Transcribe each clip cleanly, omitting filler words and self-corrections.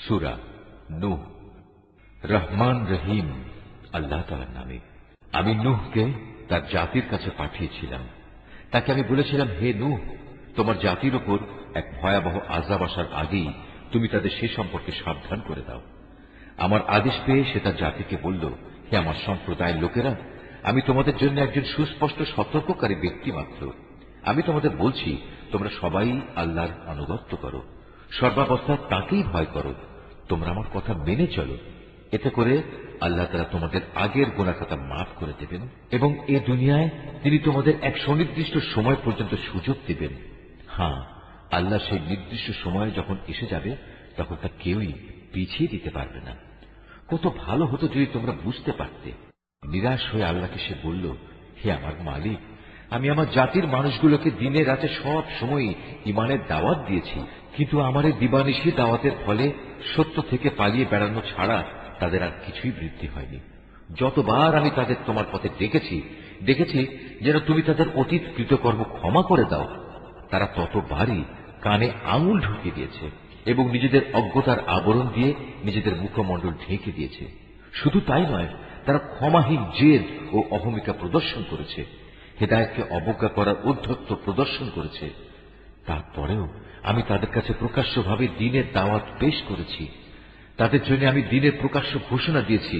সূরা নূহ। রহমান রহিম আল্লাহ তাআলার নামে। আমি নূহকে তার জাতির কাছে পাঠিয়েছিলাম। তাকে আমি বলেছিলাম, হে নূহ, তোমার জাতির উপর এক ভয়াবহ আযাব আসার আগেই তুমি তাদের সে সম্পর্কে সাবধান করে দাও। আমার আদেশ পেয়ে সে তার জাতিকে বলল, হে আমার সম্প্রদায়ের লোকেরা, আমি তোমাদের জন্য একজন সুস্পষ্ট সতর্ককারী ব্যক্তি মাত্র। আমি তোমাদের বলছি, তোমরা সবাই আল্লাহর আনুগত্য করো, সর্বাবস্থায় তাকেই ভয় করো, তোমরা আমার কথা মেনে চলো। এতে করে আল্লাহ তাআলা তোমাদের আগের গুনাহ খাতা মাফ করে দেবেন এবং এই দুনিয়ায় তিনি তোমাদের এক সুনির্দিষ্ট সময় পর্যন্ত সুযোগ দেবেন। হ্যাঁ, আল্লাহ সেই নির্দিষ্ট সময় যখন এসে যাবে তখন তা কেউই পিছিয়ে দিতে পারবে না। কত ভালো হতো যদি তোমরা বুঝতে পারতে। নিরাশ হয়ে আল্লাহকে সে বলল, হে আমার মালিক, আমি আমার জাতির মানুষগুলোকে দিনে রাতে সব সময় ইমানের দাওয়াত দিয়েছি, কিন্তু আমার এই দিবানিশি দাওয়াতের ফলে সত্য থেকে পালিয়ে বেড়ানো ছাড়া তাদের আর কিছুই বৃদ্ধি হয়নি। যতবার আমি তাদের তোমার পথে দেখেছি যেন তুমি তাদের অতীত কৃতকর্ম ক্ষমা করে দাও, তারা ততবারই কানে আঙুল ঢুকিয়ে দিয়েছে এবং নিজেদের অজ্ঞতার আবরণ দিয়ে নিজেদের মুখমণ্ডল ঢেকে দিয়েছে। শুধু তাই নয়, তারা ক্ষমাহীন জেদ ও অহমিকা প্রদর্শন করেছে, হেদায়েতকে অবজ্ঞা করার উদ্ধত্ত প্রদর্শন করেছে। তারপরেও আমি তাদের কাছে প্রকাশ্যভাবে দ্বীনের দাওয়াত পেশ করেছি, তাদের জন্য আমি দ্বীনের প্রকাশ্য ঘোষণা দিয়েছি।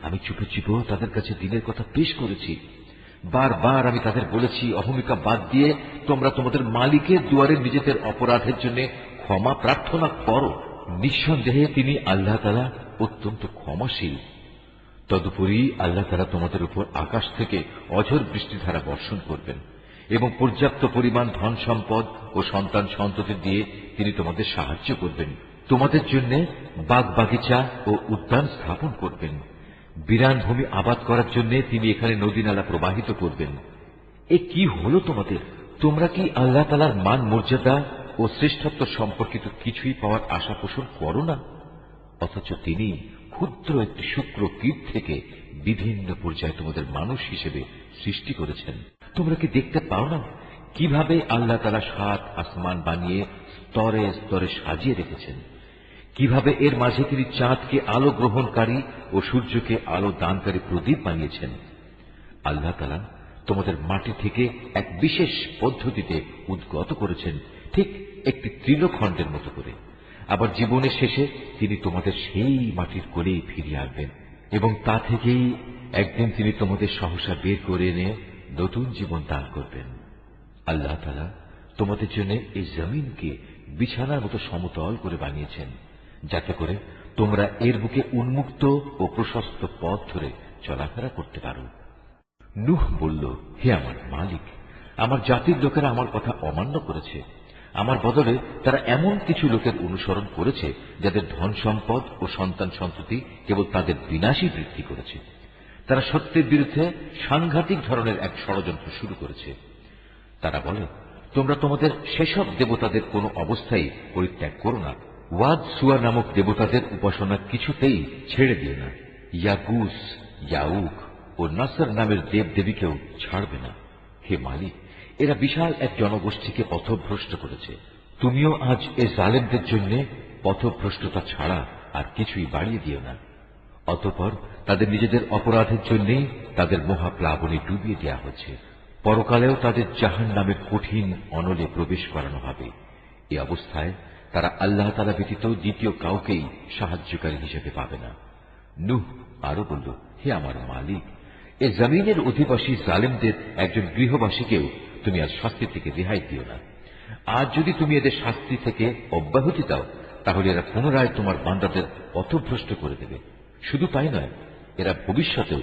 আমি চুপে চুপেও তাদের কাছে দ্বীনের কথা পেশ করেছি। বারবার আমি তাদের বলেছি, অহমিকা বাদ দিয়ে তোমরা তোমাদের মালিকের দুয়ারে নিজেদের অপরাধের জন্য ক্ষমা প্রার্থনা করো। নিঃসন্দেহে তিনি আল্লাহ তাআলা অত্যন্ত ক্ষমাশীল। তদুপরি আল্লাহ তাআলা তোমাদের উপর আকাশ থেকে অঝোর বৃষ্টিধারা বর্ষণ করবেন এবং পর্যাপ্ত পরিমাণ ধন সম্পদ ও সন্তান সন্ততি দিয়ে তিনি তোমাদের সাহায্য করবেন। তোমাদের জন্য বাগ বাগিচা ও উদ্যান স্থাপন করবেন। বিরান ভূমি আবাদ করার জন্য তিনি এখানে নদী নালা প্রবাহিত করবেন। এ কি হলো তোমাদের? তোমরা কি আল্লাহ তাআলার মান মর্যাদা ও শ্রেষ্ঠত্ব সম্পর্কিত কিছুই পাওয়ার আশা পোষণ করো না? অথচ তিনি ক্ষুদ্র একটি শুক্র কীট থেকে বিভিন্ন পর্যায়ে তোমাদের মানুষ হিসেবে সৃষ্টি করেছেন। তোমরা কি দেখতে পাও না কিভাবে আল্লাহ তাআলা ৭ আসমান বানিয়ে স্তরে স্তরে সাজিয়ে রেখেছেন, কিভাবে এর মাঝে তিনি চাঁদকে আলো গ্রহণকারী ও সূর্যকে আলো দানকারী প্রদীপ বানিয়েছেন। আল্লাহ তাআলা তোমাদের মাটি থেকে এক বিশেষ পদ্ধতিতে উদ্গত করেছেন, ঠিক একটি তৃণখণ্ডের মতো করে। আবার জীবনের শেষে তিনি তোমাদের সেই মাটির কোলেই ফিরিয়ে আনবেন এবং তা থেকেই একদিন তিনি তোমাদের সহসা বের করে এনে নতুন জীবন দান করবেন। আল্লাহ তাআলা তোমাদের জন্য এই জমিনকে বিছানার মতো সমতল করে বানিয়েছেন, যাতে করে তোমরা এর বুকে উন্মুক্ত ও প্রশস্ত পথ ধরে চলাফেরা করতে পারো। নূহ বলল, হে আমার মালিক, আমার জাতির লোকেরা আমার কথা অমান্য করেছে। আমার বদলে তারা এমন কিছু লোকের অনুসরণ করেছে যাদের ধন সম্পদ ও সন্তান সন্ততি কেবল তাদের বিনাশই বৃদ্ধি করেছে। তারা সত্যের বিরুদ্ধে সাংঘাতিক ধরনের এক ষড়যন্ত্র শুরু করেছে। তারা বলে, তোমরা তোমাদের সেসব দেবতাদের কোনো অবস্থায় পরিত্যাগ করো না। ওয়াদ সুয়া নামক দেবতাদের উপাসনা কিছুতেই ছেড়ে দিও না। ইয়াগুস, ইয়াউক ও নাসর নামের দেব দেবীকেও ছাড়বে না। হে মালিক, এরা বিশাল এক জনগোষ্ঠীকে পথভ্রষ্ট করেছে। তুমিও আজ এ জালেমদের জন্য পথভ্রষ্টতা ছাড়া আর কিছুই বাড়িয়ে দিও না। অতঃপর তাদের নিজেদের অপরাধের জন্যই তাদের মহাপ্লাবনে ডুবিয়ে দেওয়া হয়েছে। পরকালেও তাদের জাহান্নামের কঠিন অনলে প্রবেশ করানো হবে। এই অবস্থায় তারা আল্লাহ তাআলা ব্যতীত দ্বিতীয় কাউকেই সাহায্যকারী হিসেবে পাবে না। নূহ আরো বলল, হে আমার মালিক, এ জমিনের অধিবাসী জালেমদের একজন গৃহবাসীকেও তুমি আজ শাস্তি থেকে রেহাই দিও না। আজ যদি তুমি এদের শাস্তি থেকে অব্যাহতি দাও, তাহলে এরা পুনরায় তোমার বান্দাদের পথভ্রষ্ট করে দেবে। শুধু তাই নয়, এরা ভবিষ্যতেও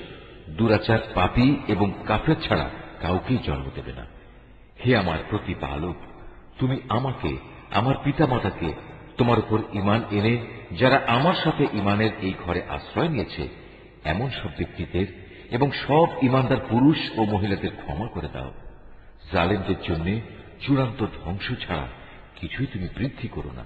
দুরাচার, পাপী এবং কাফের ছাড়া কাউকেই জন্ম দেবে না। হে আমার প্রতিপালক, তুমি আমাকে, আমার পিতামাতাকে তোমার উপর ঈমান এনে যারা আমার সাথে ঈমানের এই ঘরে আশ্রয় নিয়েছে এমন সব ব্যক্তিদের এবং সব ঈমানদার পুরুষ ও মহিলাদের ক্ষমা করে দাও। জালেমদের জন্য চূড়ান্ত ধ্বংস ছাড়া কিছুই তুমি বৃদ্ধি করো না।